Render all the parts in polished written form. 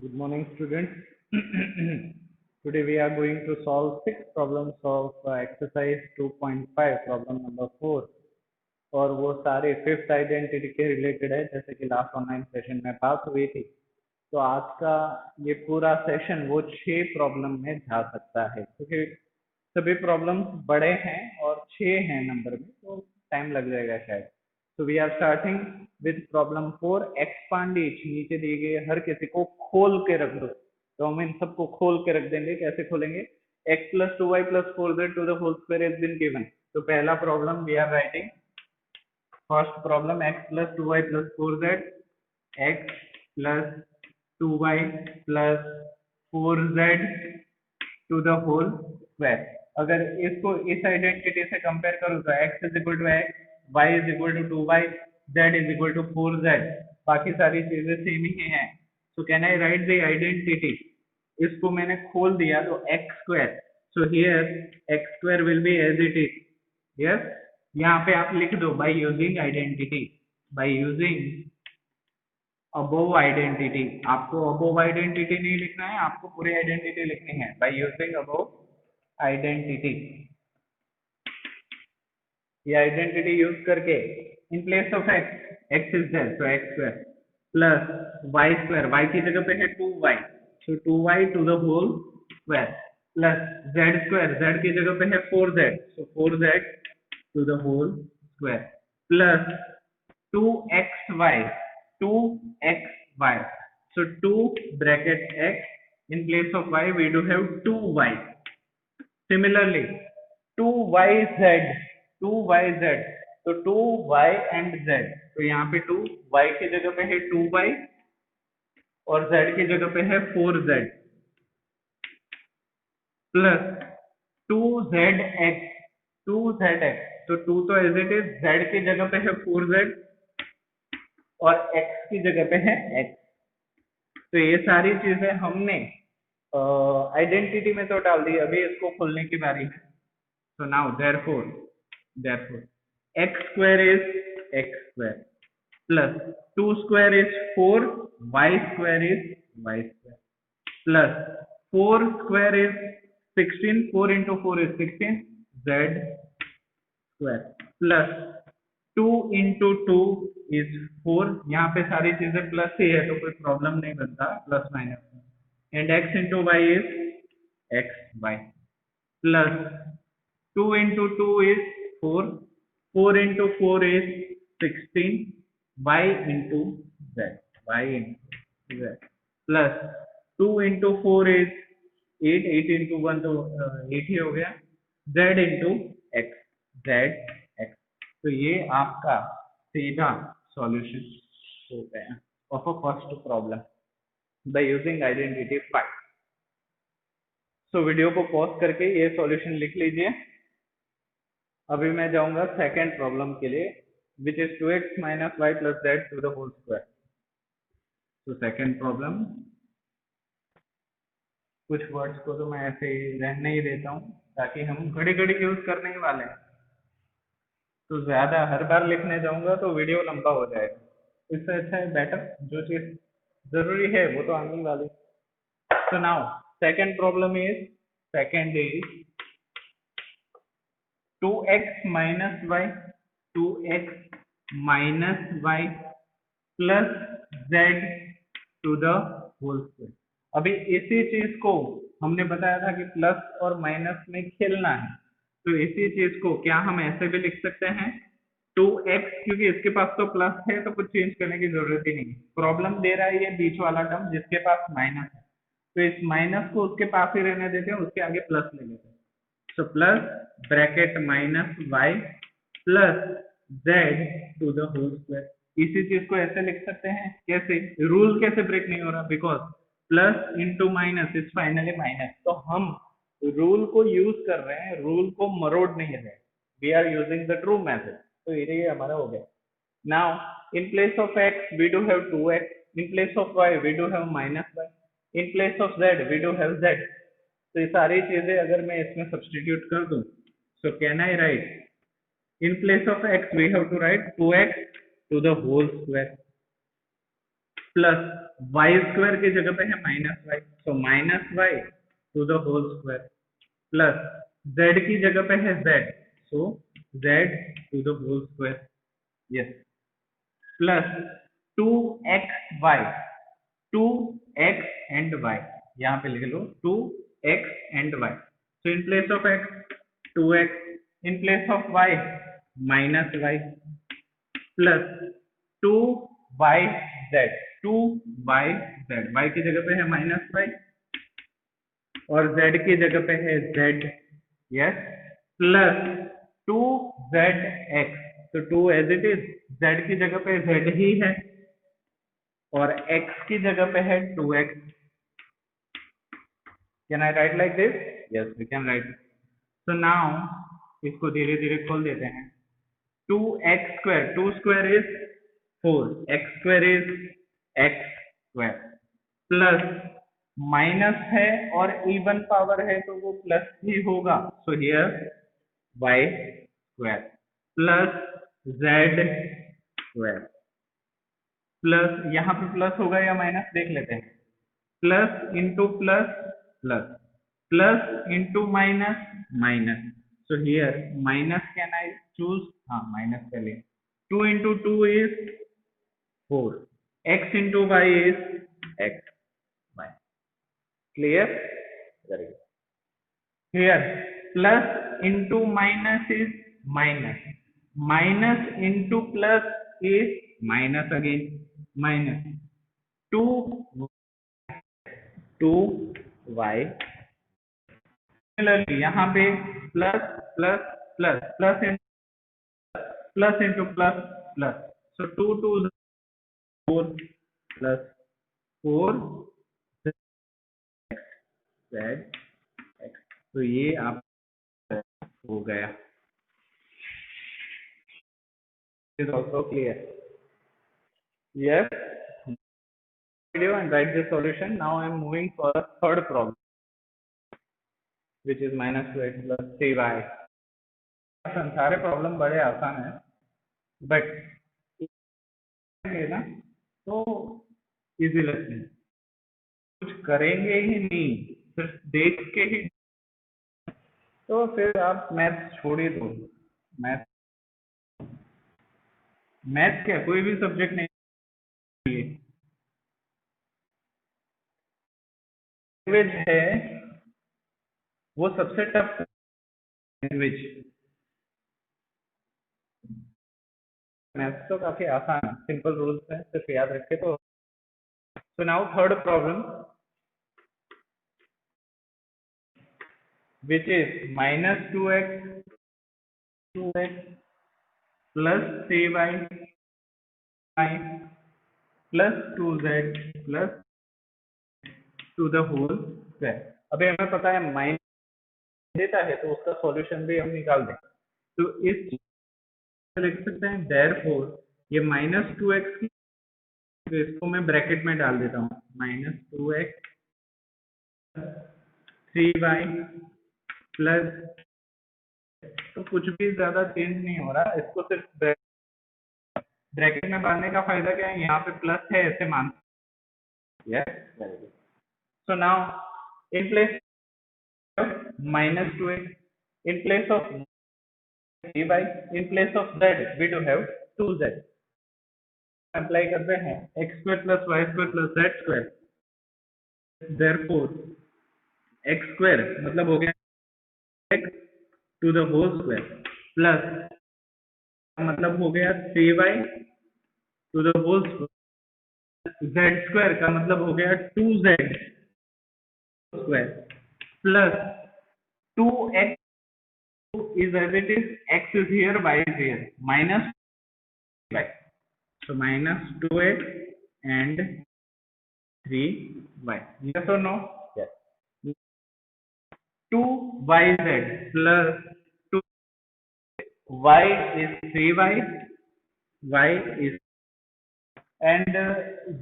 Good morning, students. Today we are going to solve six problems of exercise 2.5, problem number 4. और वो सारे fifth identity के related है, जैसे कि लास्ट ऑनलाइन सेशन में बात हुई थी। तो आज का ये पूरा सेशन वो 6 प्रॉब्लम में जा सकता है, क्योंकि सभी प्रॉब्लम्स बड़े हैं और 6 हैं नंबर में, तो टाइम लग जाएगा शायद। तो we are starting with problem 4, expand each. नीचे दिए गए हर किसी को खोल के रख दो, तो हम इन सबको खोल के रख देंगे। कैसे खोलेंगे? x plus 2y plus 4z to the whole square has been given। तो पहला problem we are writing first problem x plus 2y plus 4z, x plus 2y plus 4z to the whole square। अगर इसको इस identity से compare करूँ तो x is equal to x, y is equal to 2y, z is equal to 4z। बाकी सारी चीजें same ही हैं। So can I write the identity? इसको मैंने खोल दिया तो x square। So here x square will be as it is। Yes, यहाँ पे आप लिख दो by using identity, by using above identity। आपको above identity नहीं लिखना है, आपको पूरी identity लिखनी है। by using above identity, ये आइडेंटिटी यूज करके in place of x is there, तो x square plus y square, y की जगह पे है 2y, so 2y to the whole square, plus z square, z की जगह पे है 4z, so 4z to the whole square, plus 2xy, 2xy, so 2 bracket x in place of y we do have 2y। Similarly 2yz, 2yz, तो 2y and z, तो यहाँ पे 2y की जगह पे है 2y और z की जगह पे है 4z, प्लस 2zx, 2zx, तो 2 तो एज इट इज, z की जगह पे है 4z और x की जगह पे है x। तो ये सारी चीजें हमने आइडेंटिटी में तो डाल दी, अभी इसको खोलने की बारी है। So now therefore x square is x square plus 2 square is 4, y square is y square, plus 4 square is 16, 4 into 4 is 16, z square, plus 2 into 2 is 4। यहाँ पे सारी चीजें प्लस ही है, तो कोई प्रॉब्लम नहीं बनता plus minus, and x into y is xy, plus 2 into 2 is 4, 4 into 4 is 16, y into z, y into z, plus 2 into 4 is 8, 8 into 1 तो 8 ही हो गया, z into x, z x। तो ये आपका सीधा सॉल्यूशन हो गया of a first problem by using identity 5। So video को पॉज करके ये सॉल्यूशन लिख लीजिए। अभी मैं जाऊंगा सेकंड प्रॉब्लम के लिए, which is 2x minus y plus z to the whole square। तो सेकंड प्रॉब्लम, कुछ वर्ड्स को तो मैं ऐसे ही रहने ही देता हूँ ताकि हम घड़ी घड़ी यूज करने ही वाले हैं, तो ज्यादा हर बार लिखने जाऊंगा तो वीडियो लंबा हो जाएगा। इससे अच्छा है बेटर, जो चीज जरूरी है वो तो आने ही वाली। So now second problem is 2x minus y, 2x minus y plus z to the whole square। अभी इसी चीज को हमने बताया था कि प्लस और माइनस में खेलना है, तो इसी चीज को क्या हम ऐसे भी लिख सकते हैं 2x, क्योंकि इसके पास तो प्लस है तो कुछ चेंज करने की जरूरत ही नहीं। प्रॉब्लम दे रहा है ये बीच वाला टर्म जिसके पास माइनस है, तो इस माइनस को उसके पास ही रहने देते हैं, उसके आगे प्लस ले लेते हैं। So plus bracket minus y plus z to the whole square. इसी चीज को ऐसे लिख सकते हैं, कैसे? रूल कैसे ब्रेक नहीं हो रहा? Because plus into minus is finally minus, तो हम रूल को यूज कर रहे हैं, रूल को मरोड़ नहीं रहे। We are using the true method, तो ये हमारा हो गया। Now in place of x we do have 2x, in place of y we do have minus y, in place of z we do have z। तो ये सारी चीजें अगर मैं इसमें सब्स्टिट्यूट कर दूं, so can I write in place of x we have to write 2x to the whole square plus y square की जगह पे है minus y, so minus y to the whole square, plus z की जगह पे है z, so z to the whole square, yes, plus 2xy, 2x and y, यहाँ पे लिख लो 2x and y, so in place of x 2x, in place of y minus y, plus 2yz, 2yz, y की जगह पे है minus y और z की जगह पे है z, यस, प्लस 2zx, तो 2 एज इट इज, z की जगह पे z ही है और x की जगह पे है 2x, can I write like this? Yes we can write. So now इसको धीरे धीरे खोल देते हैं, 2x square, 2 square is 4, x square is x square, plus minus है और इवन पावर है तो वो प्लस ही होगा, so here y square plus z square, plus यहाँ पे प्लस होगा या माइनस देख लेते हैं, plus into plus plus, plus into minus minus, so here minus can I choose, हाँ माइनस कर लिया, 2 into 2 is 4, x into y is x y, clear, very good, here plus into minus is minus, minus into plus is minus again, minus 2y, similarly यहाँ पे plus plus plus, plus into plus plus, सो 2 2 4 plus 4 z x, तो ये आप हो गया, is also clear, yes, video and write the solution. Now I am moving for the third problem, which is minus 2x plus 3y. सारे problem बड़े आसान है, but ना तो इजी लगते हैं, कुछ करेंगे ही नहीं, सिर्फ देख के ही, तो फिर आप मैथ छोड़ ही दो, मैथ मैथ क्या कोई भी सब्जेक्ट नहीं, लैंग्वेज है वो सबसे टफ लैंग्वेज, मैथ तो काफी आसान है, सिंपल रूल्स है, सिर्फ याद रखे तो। So now third problem, which is minus 2x plus 3y plus 2z plus to the whole square। अभी हमें पता है माइनस देता है तो उसका सॉल्यूशन भी हम निकाल दें, तो इस लिख सकते हैं therefore ये माइनस 2x, तो इसको मैं ब्रैकेट में डाल देता हूँ, माइनस 2x 3y प्लस, तो कुछ भी ज्यादा चेंज नहीं हो रहा, इसको सिर्फ ब्रैकेट में डालने का फायदा क्या है, यहाँ पे प्लस है ऐसे मान, yes very good. So now in place of minus 2x, in place of 3y, in place of z we do have 2z, apply करते हैं x square plus y square plus z square, therefore x square मतलब हो गया x to the whole square plus मतलब हो गया 3y to the whole square, z square का मतलब हो गया 2z square plus 2x is as it is, x is here, y is here, minus y, so minus 2x and 3y, yes or no? Yes. 2yz plus 2y is 3y, y is, and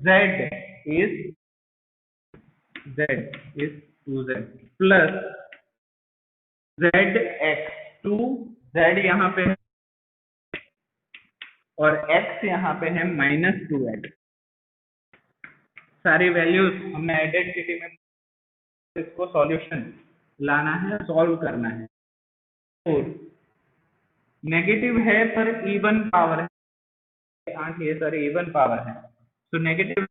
z is 2z plus zx, 2z यहाँ पे है और x यहाँ पे है minus 2x, सारी values हमने identity में, इसको सॉल्यूशन लाना है, सॉल्व करना है। और नेगेटिव है पर इवन पावर है, 8 ये सारी इवन पावर है, तो नेगेटिव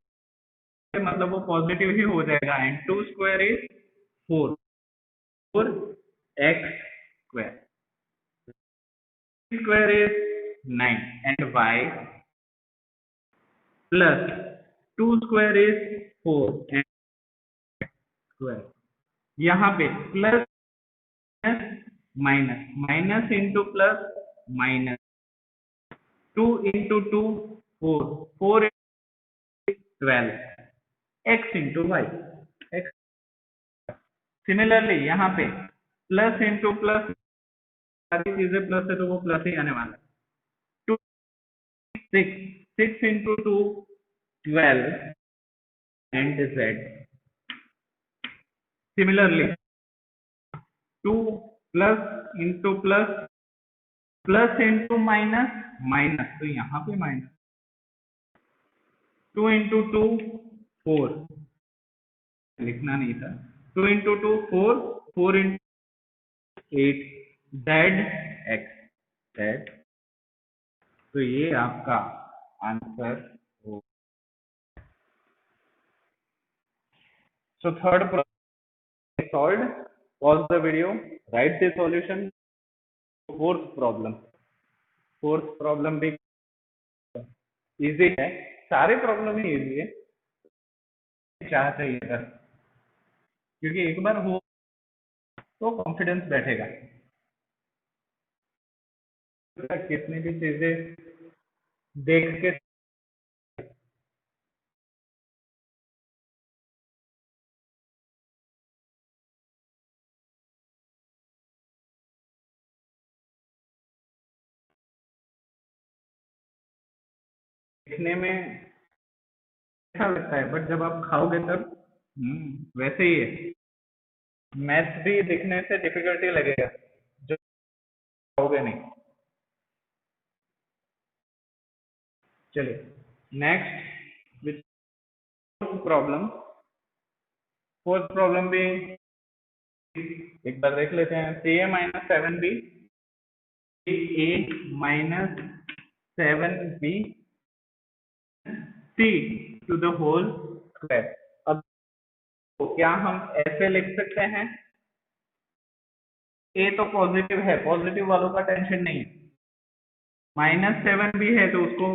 मतलब वो पॉजिटिव ही हो जाएगा। And 2 square is 4, 4x square, square is 9 and y plus 2 square is 4 and square. यहाँ पे plus minus, minus into plus minus, 2 into 2 4, 4 12, x into y x। Similarly यहाँ पे प्लस इंटू प्लस, सारी चीजें प्लस है तो वो प्लस ही आने वाला है। 2 6, 6 into 2 12 and z। Similarly 2 plus into plus, plus into minus minus, तो यहाँ पे माइनस, 2 इंटू 2 4, लिखना नहीं था, 2 into 2 4, 4 into 8 z x z। तो ये आपका आंसर हो। So third problem solved, pause the video, right the solution. Fourth problem भी इजी है, सारे प्रॉब्लम ही इजी है, चाह चाहिए सर, क्योंकि एक बार हो तो कॉन्फिडेंस बैठेगा। कितनी भी चीजें देख के देखने में अच्छा लगता है, बट जब आप खाओगे तब वैसे ही है। मैथ्स भी दिखने से डिफिकल्टी लगेगा, जो खाओगे नहीं। चलिए next which problem, fourth problem भी एक बार देख लेते हैं। C A minus 7b, A minus 7b c to the whole square. अब तो क्या हम ऐसे लिख सकते हैं, ए तो पॉजिटिव है, पॉजिटिव वालों का टेंशन नहीं है, -7 भी है तो उसको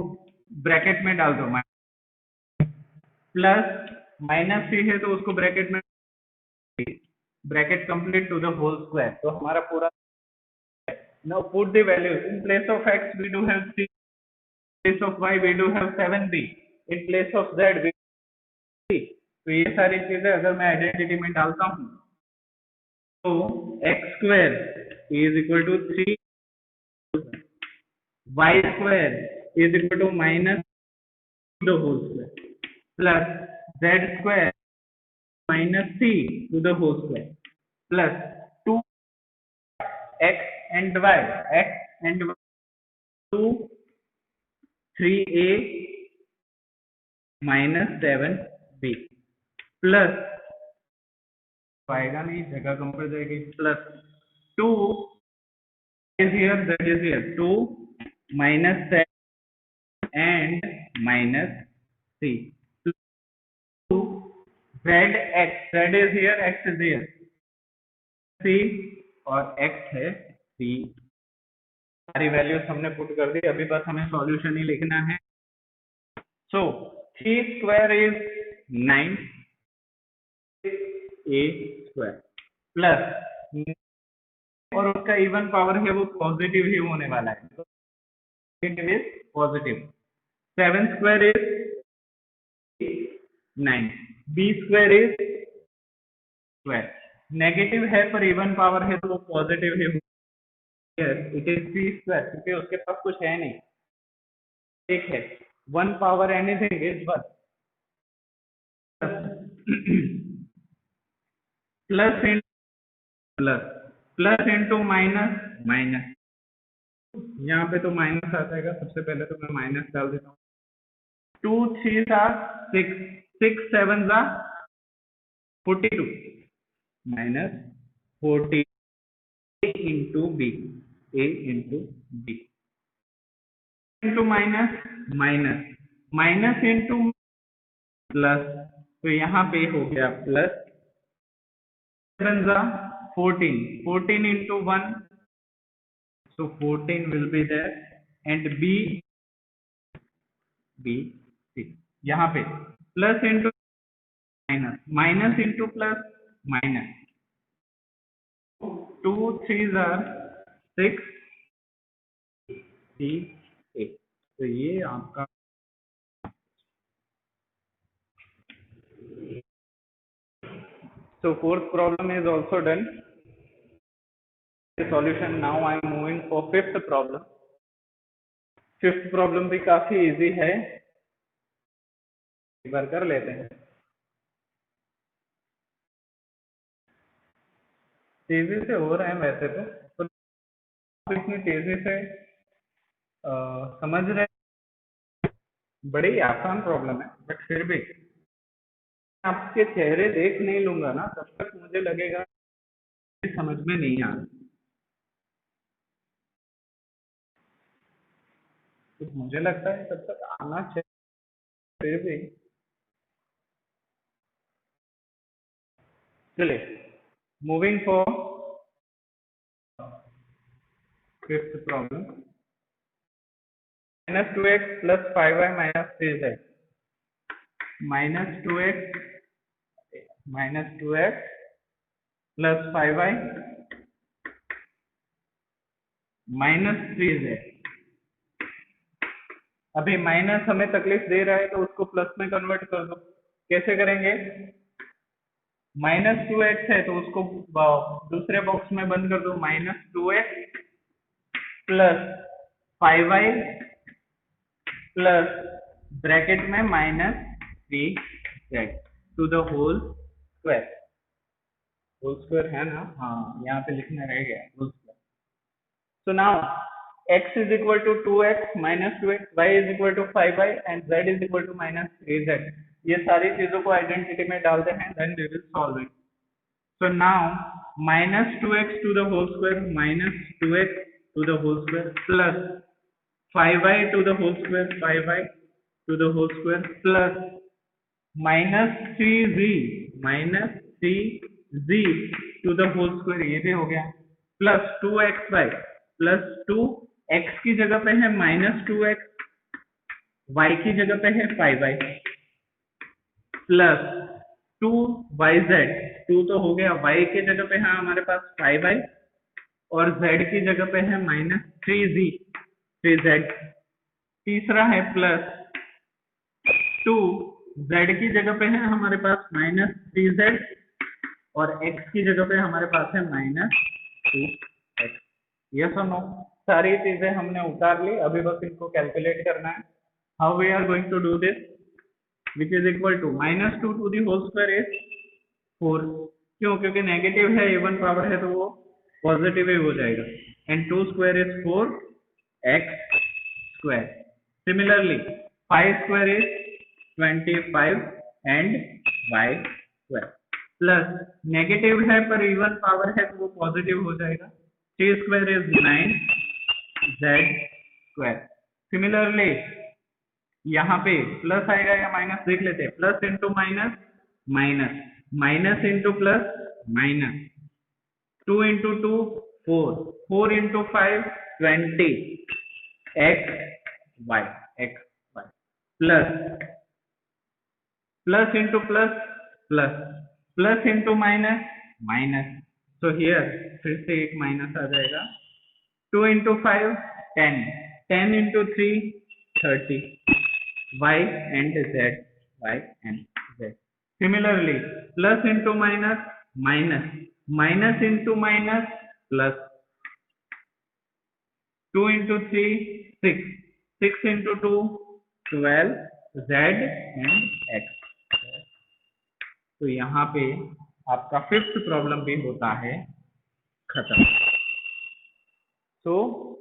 ब्रैकेट में डाल दो, प्लस -c है तो उसको ब्रैकेट में, bracket complete to the whole square. तो हमारा पूरा, now put the values in place of x we do have 3, in place of y we do have 7b, in place of z we do 3। तो ये सारी चीजें अगर मैं identity में डालता हूँ तो x square is equal to 3, y square is equal to minus the whole square, plus z square minus c to the whole square, plus 2 x and y, x and y 2 3a minus 7b, plus आएगा नहीं, जगह कम पड़ जाएगी, plus 2 is here, z is here, 2 minus 7 and minus 3, 2 z x, z is here, x is here, 3 और x है 3। सारी values हमने पुट कर दी, अभी बस हमें सॉल्यूशन ही लिखना है। सो 3 square is 9 a square, plus और उसका इवन पावर है वो पॉजिटिव ही होने वाला है, तो negative is positive. 7 square is 9, b square is square, negative है पर इवन पावर है तो वो positive he, it is b square, क्योंकि उसके पास कुछ है नहीं, एक है 1 power anything is 1, plus plus, plus into minus minus, यहाँ पे तो माइनस आ जाएगा, सबसे पहले तो मैं माइनस डाल देता हूँ। 2 3 6, 6 7 जा 42 minus 40 into B, A into B, into minus minus, minus into plus, तो यहाँ पे हो गया प्लस 7 जा 14, 14 into 1, so 14 will be there, and b 6, यहाँ पे plus into minus, minus into plus minus, 2 3 are 6 3 8, तो ये आपका so fourth problem is also done. The solution now I am moving for fifth problem. Fifth problem भी काफी easy है, एक बार कर लेते हैं। तेजी से हो रहे हैं वैसे तो इतनी तेजी से समझ रहे, बड़ी आसान प्रॉब्लम है, बट फिर भी आपके चेहरे देख नहीं लूंगा ना तब तक मुझे लगेगा समझ में नहीं आ रहा, तो मुझे लगता है तब तक आना चाहिए, फिर भी चलिए moving for fifth problem. Minus 2x plus 5y minus 3z, minus 2x plus 5y minus 3z। अभी माइनस हमें तकलीफ दे रहा है तो उसको प्लस में कन्वर्ट कर दो, कैसे करेंगे? माइनस 2x है तो उसको दूसरे बॉक्स में बंद कर दो, minus 2x plus 5y plus bracket में minus 3z to the whole square, whole square है ना, हाँ यहाँ पे लिखना रह गया whole square. So now x is equal to 2x minus 2x, y is equal to 5y and z is equal to minus 3z, ये सारी चीजों को आइडेंटिटी में डालते हैं, then we will solve it. So now minus 2x to the whole square minus 2x to the whole square plus 5y to the whole square 5y to the whole square plus minus 3z to the whole square, ये भी हो गया, plus 2xy plus 2x की जगह पे है minus 2x, y की जगह पे है 5y प्लस 2yz, 2 तो हो गया, y की जगह पे है हमारे पास 5y और z की जगह पे है माइनस 3z, तीसरा है प्लस 2z की जगह पे है हमारे पास माइनस 3z और x की जगह पे हमारे पास है माइनस 2x। यस और नो, सारी चीजें हमने उतार ली, अभी बस इनको कैलकुलेट करना है। How we are going to do this, which is equal to minus 2 to the whole square is 4, क्यों? क्योंकि नेगेटिव है, इवन पावर है तो वो पॉजिटिव ही हो जाएगा, and 2 square is 4x square. Similarly 5 square is 25 and y square plus negative है पर इवन पावर है तो वो पॉजिटिव हो जाएगा, 3 square is 9z square. Similarly यहाँ पे प्लस आएगा या माइनस देख लेते हैं, plus into minus minus, minus into plus minus, 2 into 2 4, 4 into 5 20 x y plus plus into plus plus, plus into minus minus, तो हियर फिर से एक माइनस आ जाएगा, 2 into 5 10, 10 into 3 30, y and z। Similarly plus into minus minus, minus into minus plus, 2 into 3 6, 6 into 2 12, z and x। तो यहाँ पे आपका fifth problem भी होता है खत्म। So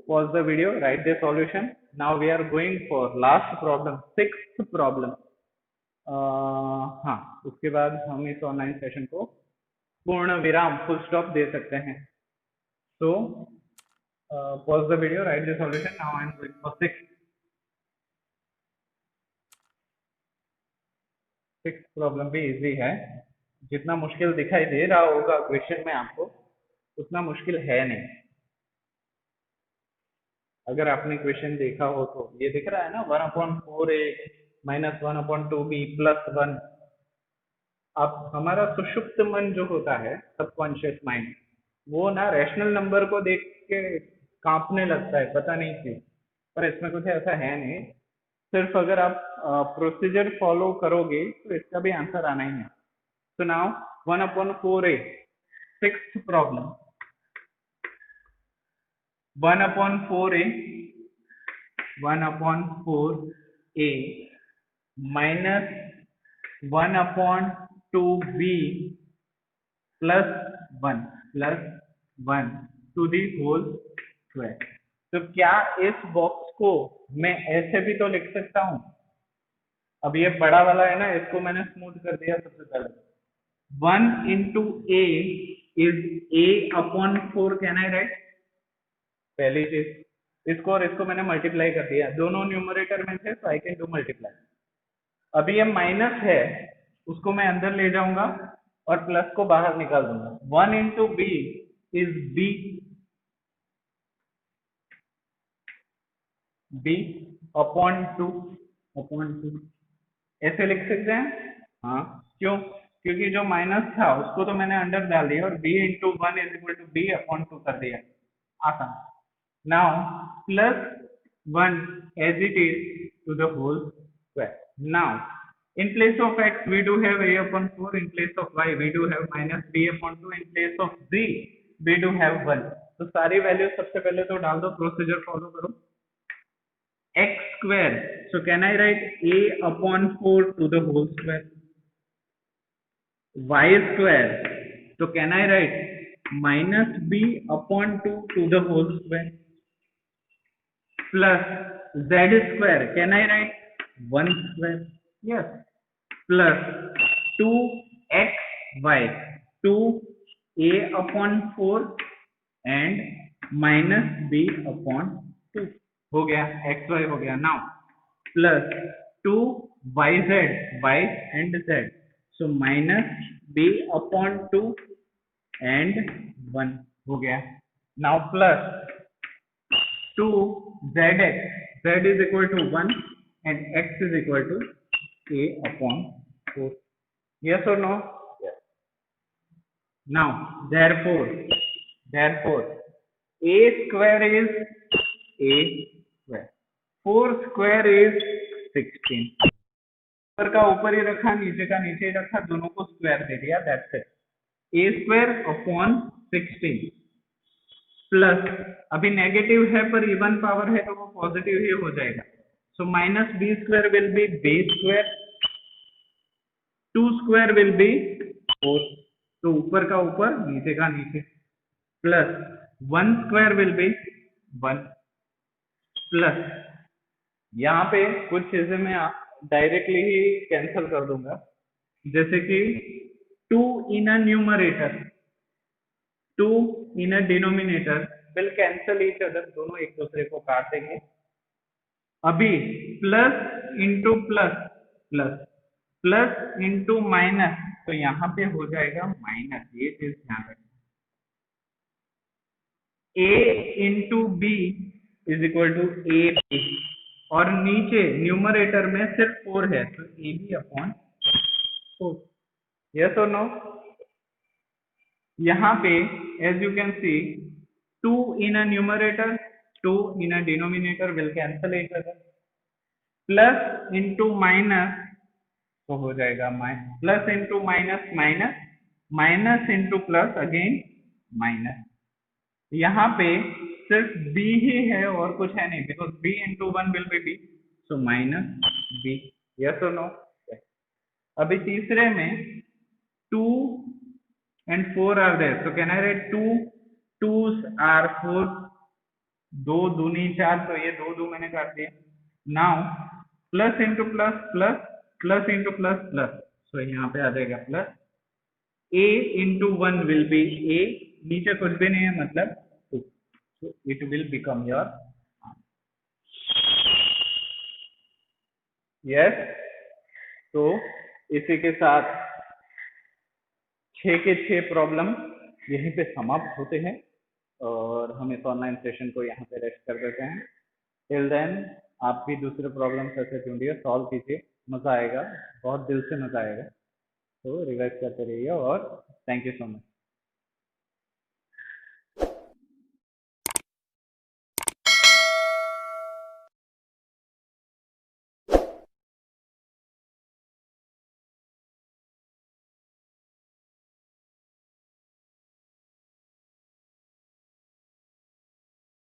pause the video, write the solution. Now we are going for last problem, sixth problem. हाँ, उसके बाद हम इस ऑनलाइन सेशन को पूर्ण विराम फुल स्टॉप दे सकते हैं। So pause the video, write the solution. Now I am going for sixth problem भी इजी है। जितना मुश्किल दिखाई दे रहा होगा क्वेश्चन में आपको, उतना मुश्किल है नहीं। अगर आपने क्वेश्चन देखा हो तो ये दिख रहा है ना, 1/4a माइनस 1/2b प्लस 1। अब हमारा सुषुप्त मन जो होता है, सबकॉन्शियस माइंड, वो ना रैशनल नंबर को देख के कांपने लगता है, पता नहीं क्यों। पर इसमें कुछ ऐसा है नहीं, सिर्फ अगर आप प्रोसीजर फॉलो करोगे तो इसका भी आंसर आना ही है। तो now 1/4a, sixth problem, 1/4a minus 1/2b plus 1 to the whole square. तो क्या इस बॉक्स को मैं ऐसे भी तो लिख सकता हूं? अब ये बड़ा वाला है ना, इसको मैंने स्मूथ कर दिया सबसे पहले। 1 into a is a/4, can I right? पहली चीज, इसको और इसको मैंने मल्टीप्लाई कर दिया, दोनों न्यूमरेटर में थे, तो आई कैन डू मल्टीप्लाई। अभी ये माइनस है, उसको मैं अंदर ले जाऊंगा और प्लस को बाहर निकाल दूंगा। 1 into b is b/2 ऐसे लिख सकते हैं। हाँ, क्यों? क्योंकि जो माइनस था उसको तो मैंने अंदर डाल दिया और b into 1 is equal to b/2 कर दिया, आसान। Now plus 1 as it is to the whole square. Now in place of x we do have a/4, in place of y we do have minus b/2, in place of z we do have 1। तो सारी value सबसे पहले तो डाल दो, procedure follow करो। x square, so can I write a/4 to the whole square? Y square, so can I write minus b/2 to the whole square? Plus z square, can I write 1 square? Yes. Plus 2xy, 2a/4 and minus b/2 हो गया, xy हो गया। Now plus 2yz, y and z, so minus b/2 and 1 हो गया। Now plus 2zx, z is equal to 1 and x is equal to a/4. Yes or no? Yes. Now therefore a square is a square, 4 square is 16। ऊपर का ऊपर ही रखा, नीचे का नीचे ही रखा, दोनों को स्क्वायर दे दिया, that's it. a square upon 16 plus, अभी नेगेटिव है पर इवन पावर है तो वो पॉजिटिव ही हो जाएगा। So minus b square will be b square, 2 square will be 4, तो ऊपर का ऊपर नीचे का नीचे, plus 1 square will be 1, plus यहाँ पे कुछ चीजें मैं डायरेक्टली ही कैंसिल कर दूंगा, जैसे कि 2 in a numerator, 2 in a denominator will cancel each other, दोनों एक दूसरे को काट देंगे। अभी plus into plus plus, plus into minus, तो यहाँ पे हो जाएगा माइनस, ये चीज ध्यान रखना। a into b is equal to a b, और नीचे न्यूमरेटर में सिर्फ 4 है, तो ए बी अपॉन 4। यस और नो? यहाँ पे as you can see 2 in a numerator, 2 in a denominator will cancel each other, plus into minus तो हो जाएगा plus into minus minus, minus into plus again minus. यहाँ पे सिर्फ b ही है और कुछ है नहीं, because b into 1 will B b, so minus b। Yes और नो? अभी तीसरे में 2 and 4 are there, so can I write 2 2s are 4, 2 दूनी 4, तो ये 2 2 मैंने काट दिया। Now plus into plus plus plus into plus plus, so यहाँ पे आ जाएगा plus, a into 1 will be a, नीचे कुछ भी नहीं है मतलब 2, so it will become your yes। तो इसी के साथ 6 के 6 प्रॉब्लम यहीं पे समाप्त होते हैं और हम इस ऑनलाइन सेशन को यहाँ पे रेस्ट कर देते हैं। टिल देन आप भी दूसरे प्रॉब्लम ऐसे ढूंढिए, सॉल्व कीजिए, मज़ा आएगा, बहुत दिल से मज़ा आएगा। तो रिवाइज करते रहिए और थैंक यू सो मच।